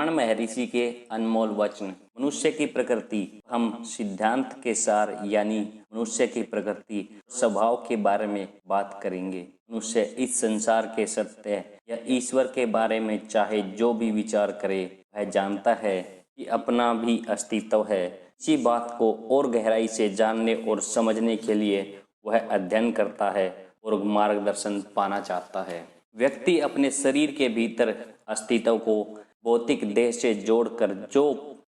रमण महर्षि के अनमोल वचन। मनुष्य की प्रकृति। हम सिद्धांत के सार यानी मनुष्य की प्रकृति स्वभाव के बारे में बात करेंगे। मनुष्य इस संसार के सत्य या ईश्वर के बारे में चाहे जो भी विचार करे, वह जानता है कि अपना भी अस्तित्व है। इसी बात को और गहराई से जानने और समझने के लिए वह अध्ययन करता है और मार्गदर्शन पाना चाहता है। व्यक्ति अपने शरीर के भीतर अस्तित्व को भौतिक देह से जोड़कर जो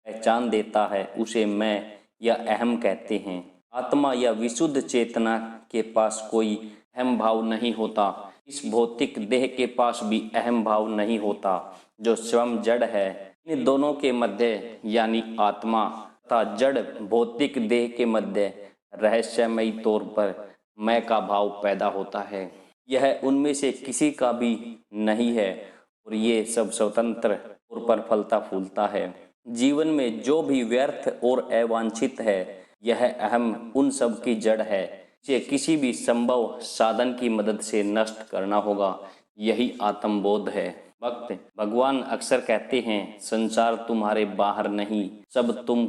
पहचान देता है उसे मैं या अहम कहते हैं। आत्मा या विशुद्ध चेतना के पास कोई अहम भाव नहीं होता। इस भौतिक देह के पास भी अहम भाव नहीं होता, जो स्वयं जड़ है। इन दोनों के मध्य यानी आत्मा तथा जड़ भौतिक देह के मध्य रहस्यमयी तौर पर मैं का भाव पैदा होता है। यह उनमें से किसी का भी नहीं है और ये सब स्वतंत्र और पर फलता फूलता है। जीवन में जो भी व्यर्थ और अवांछित है, यह अहम उन सब की जड़ है। इसे किसी भी संभव साधन की मदद से नष्ट करना होगा। यही आत्मबोध है। भगवान अक्सर कहते हैं, संसार तुम्हारे बाहर नहीं, सब तुम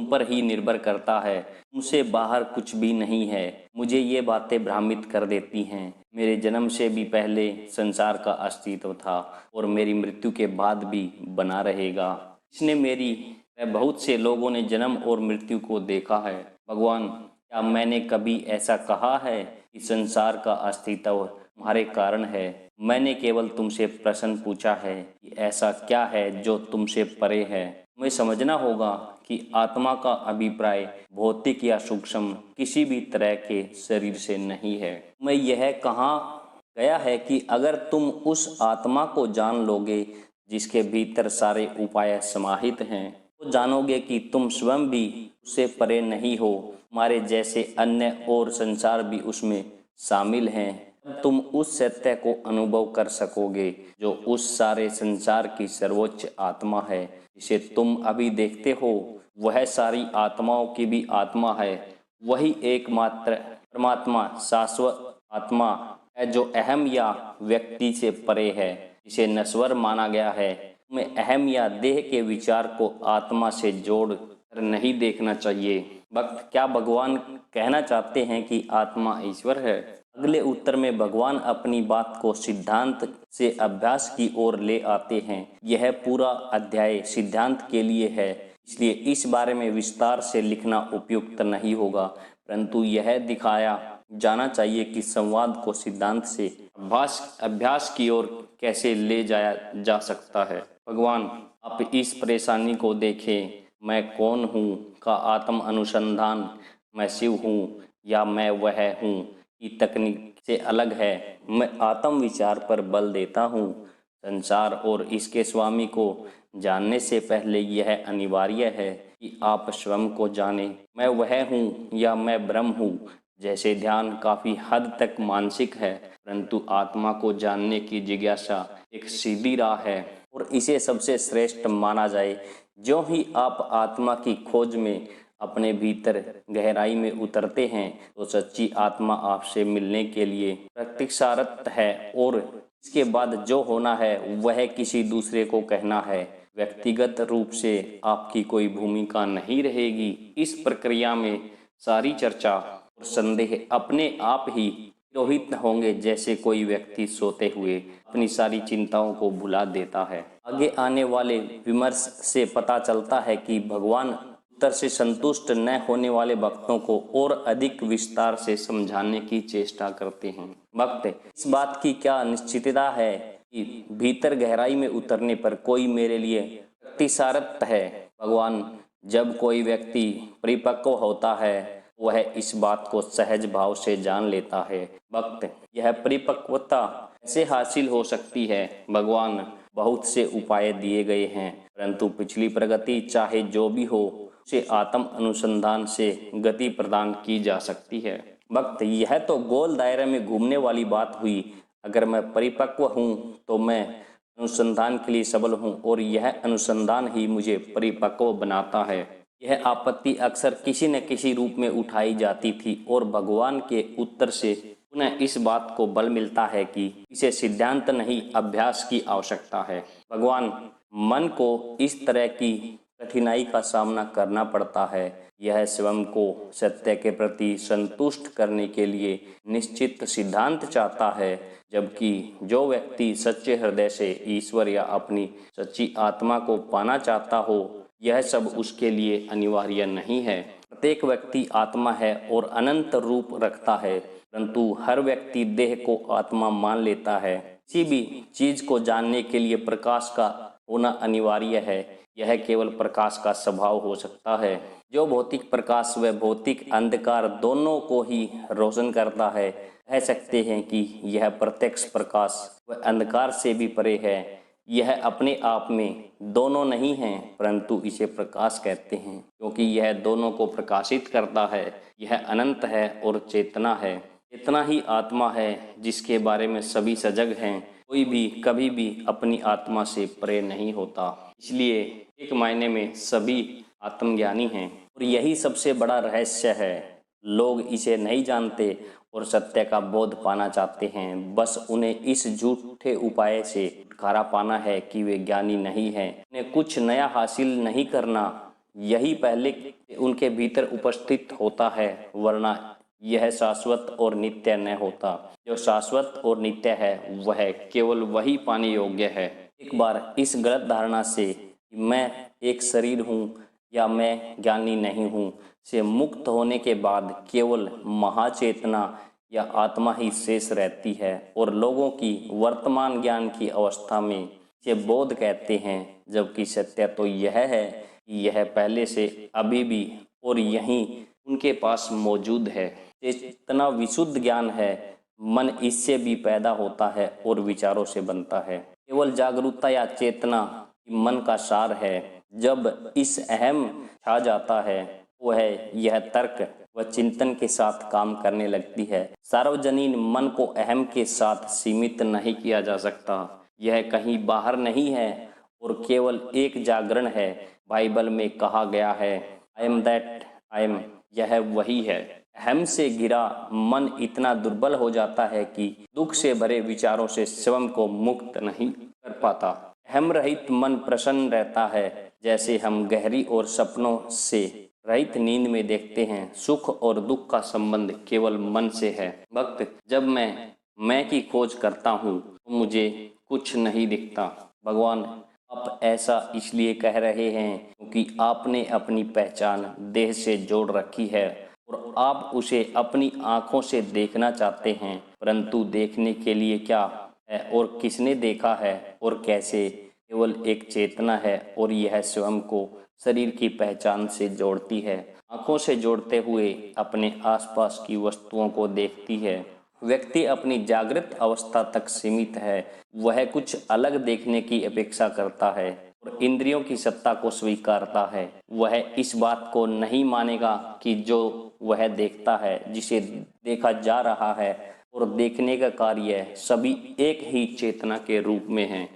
पर ही निर्भर करता है। तुमसे बाहर कुछ भी नहीं है। मुझे ये बातें भ्रमित कर देती हैं। मेरे जन्म से भी पहले संसार का अस्तित्व था और मेरी मृत्यु के बाद भी बना रहेगा। इसने मेरी बहुत से लोगों ने जन्म और मृत्यु को देखा है। भगवान, क्या मैंने कभी ऐसा कहा है कि संसार का अस्तित्व तुम्हारे कारण है? मैंने केवल तुमसे प्रश्न पूछा है कि ऐसा क्या है जो तुमसे परे है। हमें समझना होगा कि आत्मा का अभिप्राय भौतिक या सूक्ष्म किसी भी तरह के शरीर से नहीं है। मैं यह कहा गया है कि अगर तुम उस आत्मा को जान लोगे जिसके भीतर सारे उपाय समाहित हैं, तो जानोगे कि तुम स्वयं भी उससे परे नहीं हो। तुम्हारे जैसे अन्य और संसार भी उसमें शामिल हैं। तुम उस सत्य को अनुभव कर सकोगे जो उस सारे संसार की सर्वोच्च आत्मा है। जिसे तुम अभी देखते हो, वह सारी आत्माओं की भी आत्मा है। वही एकमात्र परमात्मा शाश्वत आत्मा है जो अहम या व्यक्ति से परे है, जिसे नश्वर माना गया है। तुम्हें अहम या देह के विचार को आत्मा से जोड़ कर नहीं देखना चाहिए। क्या भगवान कहना चाहते हैं कि आत्मा ईश्वर है? अगले उत्तर में भगवान अपनी बात को सिद्धांत से अभ्यास की ओर ले आते हैं। यह पूरा अध्याय सिद्धांत के लिए है, इसलिए इस बारे में विस्तार से लिखना उपयुक्त नहीं होगा, परंतु यह दिखाया जाना चाहिए कि संवाद को सिद्धांत से अभ्यास की ओर कैसे ले जाया जा सकता है। भगवान, आप इस परेशानी को देखें। मैं कौन हूँ का आत्म अनुसंधान, मैं शिव हूँ या मैं वह हूँ की तकनीक से अलग है। मैं आत्म विचार पर बल देता हूँ। संसार और इसके स्वामी को जानने से पहले यह अनिवार्य है कि आप स्वयं को जानें। मैं वह हूँ या मैं ब्रह्म हूँ जैसे ध्यान काफ़ी हद तक मानसिक है, परंतु आत्मा को जानने की जिज्ञासा एक सीधी राह है और इसे सबसे श्रेष्ठ माना जाए। जो ही आप आत्मा की खोज में अपने भीतर गहराई में उतरते हैं, तो सच्ची आत्मा आपसे मिलने के लिए प्रतीक्षारत है और इसके बाद जो होना है वह किसी दूसरे को कहना है। व्यक्तिगत रूप से आपकी कोई भूमिका नहीं रहेगी। इस प्रक्रिया में सारी चर्चा और संदेह अपने आप ही तिरोहित होंगे, जैसे कोई व्यक्ति सोते हुए अपनी सारी चिंताओं को भुला देता है। आगे आने वाले विमर्श से पता चलता है कि भगवान उत्तर से संतुष्ट न होने वाले भक्तों को और अधिक विस्तार से समझाने की चेष्टा करते हैं। भक्त, इस बात की क्या निश्चितता है कि भीतर गहराई में उतरने पर कोई मेरे लिए प्रतिसारत है? भगवान, जब कोई व्यक्ति परिपक्व होता है, वह इस बात को सहज भाव से जान लेता है। भक्त, यह परिपक्वता कैसे हासिल हो सकती है? भगवान, बहुत से उपाय दिए गए हैं, परंतु पिछली प्रगति चाहे जो भी हो, उसे आत्म अनुसंधान से गति प्रदान की जा सकती है। भक्त, यह तो गोल दायरे में घूमने वाली बात हुई। अगर मैं परिपक्व हूँ तो मैं अनुसंधान के लिए सबल हूँ और यह अनुसंधान ही मुझे परिपक्व बनाता है। यह आपत्ति अक्सर किसी न किसी रूप में उठाई जाती थी और भगवान के उत्तर से पुनः इस बात को बल मिलता है कि इसे सिद्धांत नहीं, अभ्यास की आवश्यकता है। भगवान, मन को इस तरह की कठिनाई का सामना करना पड़ता है। यह स्वयं को सत्य के प्रति संतुष्ट करने के लिए निश्चित सिद्धांत चाहता है, जबकि जो व्यक्ति सच्चे हृदय से ईश्वर या अपनी सच्ची आत्मा को पाना चाहता हो, यह सब उसके लिए अनिवार्य नहीं है। प्रत्येक व्यक्ति आत्मा है और अनंत रूप रखता है, परंतु हर व्यक्ति देह को आत्मा मान लेता है। किसी भी चीज को जानने के लिए प्रकाश का होना अनिवार्य है। यह केवल प्रकाश का स्वभाव हो सकता है। जो भौतिक प्रकाश व भौतिक अंधकार दोनों को ही रोशन करता है, कह सकते हैं कि यह प्रत्यक्ष प्रकाश व अंधकार से भी परे है। यह अपने आप में दोनों नहीं है, परंतु इसे प्रकाश कहते हैं क्योंकि यह दोनों को प्रकाशित करता है। यह अनंत है और चेतना है। चेतना ही आत्मा है जिसके बारे में सभी सजग हैं। कोई भी कभी भी अपनी आत्मा से परे नहीं होता। इसलिए एक मायने में सभी आत्मज्ञानी हैं और यही सबसे बड़ा रहस्य है। लोग इसे नहीं जानते और सत्य का बोध पाना चाहते हैं। बस उन्हें इस झूठे उपाय से छुटकारा पाना है कि वे ज्ञानी नहीं हैं। उन्हें कुछ नया हासिल नहीं करना, यही पहले उनके भीतर उपस्थित होता है, वरना यह शाश्वत और नित्य न होता। जो शाश्वत और नित्य है वह केवल वही पाने योग्य है। एक बार इस गलत धारणा से कि मैं एक शरीर हूँ या मैं ज्ञानी नहीं हूँ से मुक्त होने के बाद केवल महाचेतना या आत्मा ही शेष रहती है और लोगों की वर्तमान ज्ञान की अवस्था में इसे बोध कहते हैं, जबकि सत्य तो यह है कि यह पहले से अभी भी और यहीं उनके पास मौजूद है। चेतना विशुद्ध ज्ञान है। मन इससे भी पैदा होता है और विचारों से बनता है। केवल जागरूकता या चेतना मन का सार है। जब इस अहम छा जाता है, वह यह तर्क व चिंतन के साथ काम करने लगती है। सार्वजनीन मन को अहम के साथ सीमित नहीं किया जा सकता। यह कहीं बाहर नहीं है और केवल एक जागरण है। बाइबल में कहा गया है, I am that I am, यह वही है। अहम से घिरा मन इतना दुर्बल हो जाता है कि दुख से भरे विचारों से स्वयं को मुक्त नहीं कर पाता। अहम रहित मन प्रसन्न रहता है, जैसे हम गहरी और सपनों से रहित नींद में देखते हैं। सुख और दुख का संबंध केवल मन से है। वक्त जब मैं की खोज करता हूँ तो मुझे कुछ नहीं दिखता। भगवान आप ऐसा इसलिए कह रहे हैं क्योंकि आपने अपनी पहचान देह से जोड़ रखी है और आप उसे अपनी आँखों से देखना चाहते हैं, परंतु देखने के लिए क्या है और किसने देखा है और कैसे? केवल एक चेतना है और यह स्वयं को शरीर की पहचान से जोड़ती है। आँखों से जोड़ते हुए अपने आसपास की वस्तुओं को देखती है। व्यक्ति अपनी जागृत अवस्था तक सीमित है। वह कुछ अलग देखने की अपेक्षा करता है और इंद्रियों की सत्ता को स्वीकारता है। वह इस बात को नहीं मानेगा कि जो वह देखता है, जिसे देखा जा रहा है और देखने का कार्य सभी एक ही चेतना के रूप में है।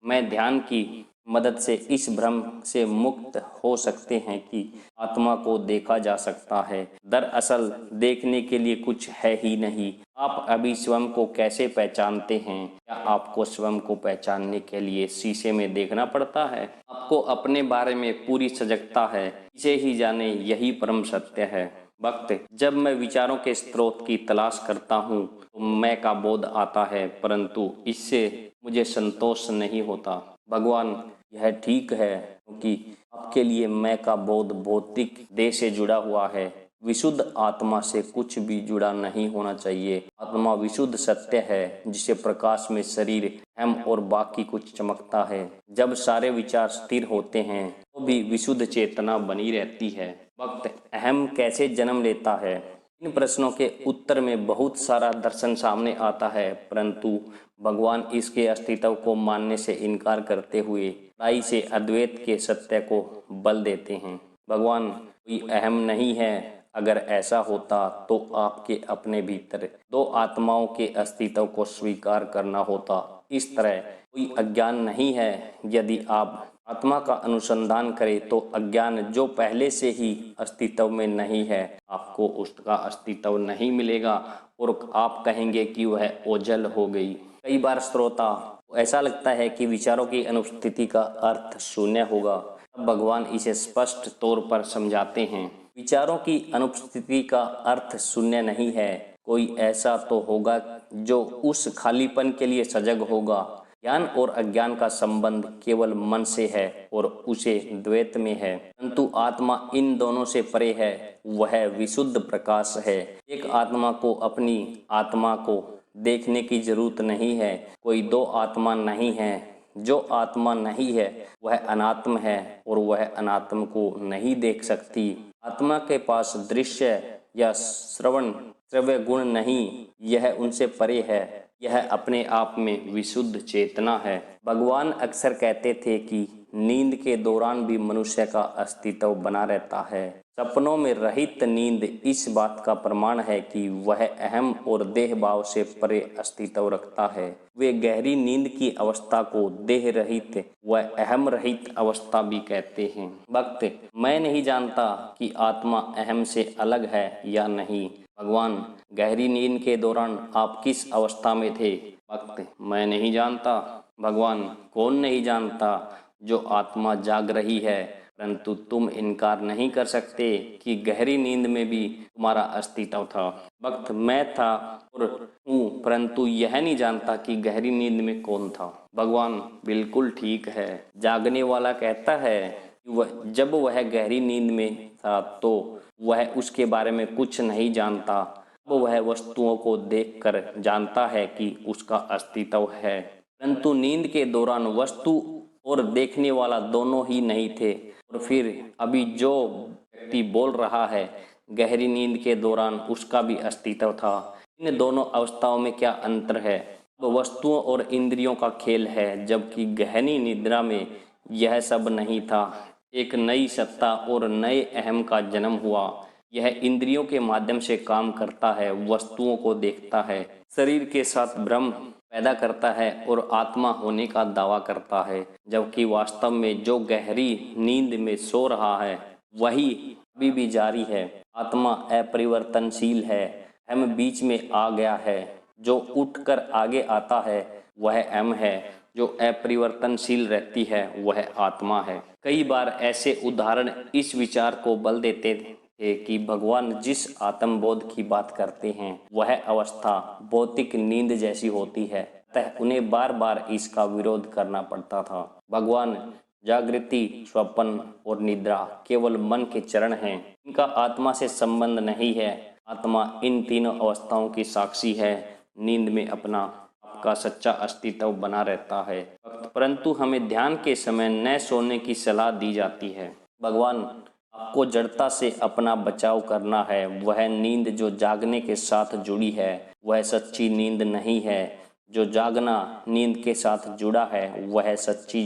मैं ध्यान की मदद से इस भ्रम से मुक्त हो सकते हैं कि आत्मा को देखा जा सकता है। दरअसल देखने के लिए कुछ है ही नहीं। आप अभी स्वयं को कैसे पहचानते हैं? क्या आपको स्वयं को पहचानने के लिए शीशे में देखना पड़ता है? आपको अपने बारे में पूरी सजगता है। इसे ही जाने, यही परम सत्य है। वक्त जब मैं विचारों के स्रोत की तलाश करता हूँ तो मैं का बोध आता है, परंतु इससे मुझे संतोष नहीं होता। भगवान यह ठीक है क्योंकि आपके लिए मैं का बोध भौतिक देह से जुड़ा हुआ है। विशुद्ध आत्मा से कुछ भी जुड़ा नहीं होना चाहिए। आत्मा विशुद्ध सत्य है जिसे प्रकाश में शरीर, हम और बाकी कुछ चमकता है। जब सारे विचार स्थिर होते हैं तो भी विशुद्ध चेतना बनी रहती है। वक्त अहम कैसे जन्म लेता है? इन प्रश्नों के उत्तर में बहुत सारा दर्शन सामने आता है, परंतु भगवान इसके अस्तित्व को मानने से इनकार करते हुए लड़ाई से अद्वैत के सत्य को बल देते हैं। भगवान कोई अहम नहीं है। अगर ऐसा होता तो आपके अपने भीतर दो आत्माओं के अस्तित्व को स्वीकार करना होता। इस तरह कोई अज्ञान नहीं है। यदि आप आत्मा का अनुसंधान करें तो अज्ञान जो पहले से ही अस्तित्व में नहीं है, आपको उसका अस्तित्व नहीं मिलेगा और आप कहेंगे कि वह ओझल हो गई। कई बार श्रोता तो ऐसा लगता है कि विचारों की अनुपस्थिति का अर्थ शून्य होगा। अब भगवान इसे स्पष्ट तौर पर समझाते हैं। विचारों की अनुपस्थिति का अर्थ शून्य नहीं है। कोई ऐसा तो होगा जो उस खालीपन के लिए सजग होगा। ज्ञान और अज्ञान का संबंध केवल मन से है और उसे द्वैत में है, परंतु आत्मा इन दोनों से परे है। वह विशुद्ध प्रकाश है। एक आत्मा को अपनी आत्मा को देखने की जरूरत नहीं है। कोई दो आत्मा नहीं है। जो आत्मा नहीं है वह अनात्म है और वह अनात्म को नहीं देख सकती। आत्मा के पास दृश्य या श्रव्य गुण नहीं, यह उनसे परे है। यह अपने आप में विशुद्ध चेतना है। भगवान अक्सर कहते थे कि नींद के दौरान भी मनुष्य का अस्तित्व बना रहता है। सपनों में रहित नींद इस बात का प्रमाण है कि वह अहम और देह भाव से परे अस्तित्व रखता है। वे गहरी नींद की अवस्था को देह रहित व अहम रहित अवस्था भी कहते हैं। भक्त, मैं नहीं जानता कि आत्मा अहम से अलग है या नहीं। भगवान, गहरी नींद के दौरान आप किस अवस्था में थे? भक्त, मैं नहीं जानता। भगवान, कौन नहीं जानता? जो आत्मा जाग रही है, परंतु तुम इनकार नहीं कर सकते कि गहरी नींद में भी तुम्हारा अस्तित्व था। भक्त, मैं था और हूँ, परंतु यह नहीं जानता कि गहरी नींद में कौन था। भगवान, बिल्कुल ठीक है। जागने वाला कहता है कि जब वह गहरी नींद में था तो वह उसके बारे में कुछ नहीं जानता। अब वह वस्तुओं को देखकर जानता है कि उसका अस्तित्व है, परंतु नींद के दौरान वस्तु और देखने वाला दोनों ही नहीं थे। और फिर अभी जो व्यक्ति बोल रहा है, गहरी नींद के दौरान उसका भी अस्तित्व था। इन दोनों अवस्थाओं में क्या अंतर है? अब वस्तुओं और इंद्रियों का खेल है, जबकि गहरी निद्रा में यह सब नहीं था। एक नई सत्ता और नए अहम का जन्म हुआ। यह इंद्रियों के माध्यम से काम करता है, वस्तुओं को देखता है, शरीर के साथ भ्रम पैदा करता है और आत्मा होने का दावा करता है, जबकि वास्तव में जो गहरी नींद में सो रहा है वही अभी भी जारी है। आत्मा अपरिवर्तनशील है। हम बीच में आ गया है। जो उठकर आगे आता है वह हम है। जो अपरिवर्तनशील रहती है वह आत्मा है। कई बार ऐसे उदाहरण इस विचार को बल देते थे कि भगवान जिस आत्मबोध की बात करते हैं वह अवस्था भौतिक नींद जैसी होती है, अतः उन्हें बार बार इसका विरोध करना पड़ता था। भगवान, जागृति, स्वप्न और निद्रा केवल मन के चरण हैं। इनका आत्मा से संबंध नहीं है। आत्मा इन तीनों अवस्थाओं की साक्षी है। नींद में अपना आपका सच्चा अस्तित्व बना रहता है, परंतु हमें ध्यान के समय न सोने की सलाह दी जाती है। भगवान, आपको जड़ता से अपना बचाव करना है। वह नींद जो जागने के साथ जुड़ी है वह सच्ची नींद नहीं है। जो जागना नींद के साथ जुड़ा है वह सच्ची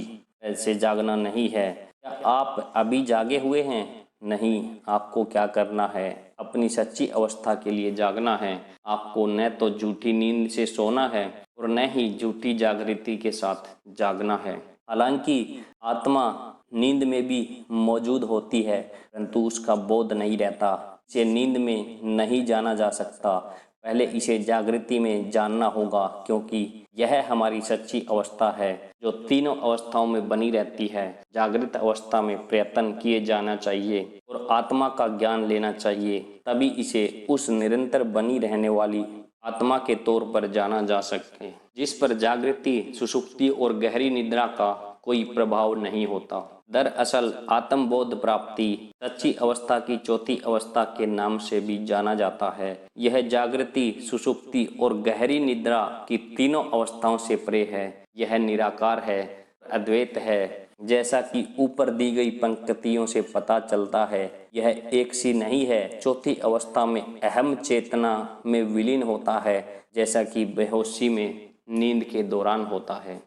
से जागना नहीं है। क्या आप अभी जागे हुए हैं? नहीं। आपको क्या करना है? अपनी सच्ची अवस्था के लिए जागना है। आपको न तो झूठी नींद से सोना है और न ही झूठी जागृति के साथ जागना है। हालांकि आत्मा नींद में भी मौजूद होती है, परंतु उसका बोध नहीं रहता। इसे नींद में नहीं जाना जा सकता। पहले इसे जागृति में जानना होगा, क्योंकि यह हमारी सच्ची अवस्था है जो तीनों अवस्थाओं में बनी रहती है। जागृत अवस्था में प्रयत्न किए जाना चाहिए और आत्मा का ज्ञान लेना चाहिए, तभी इसे उस निरंतर बनी रहने वाली आत्मा के तौर पर जाना जा सके, जिस पर जागृति, सुषुप्ति और गहरी निद्रा का कोई प्रभाव नहीं होता। दरअसल आत्मबोध प्राप्ति सच्ची अवस्था की चौथी अवस्था के नाम से भी जाना जाता है। यह जागृति, सुषुप्ति और गहरी निद्रा की तीनों अवस्थाओं से परे है। यह निराकार है, अद्वैत है। जैसा कि ऊपर दी गई पंक्तियों से पता चलता है, यह एक सी नहीं है। चौथी अवस्था में अहम चेतना में विलीन होता है, जैसा कि बेहोशी में नींद के दौरान होता है।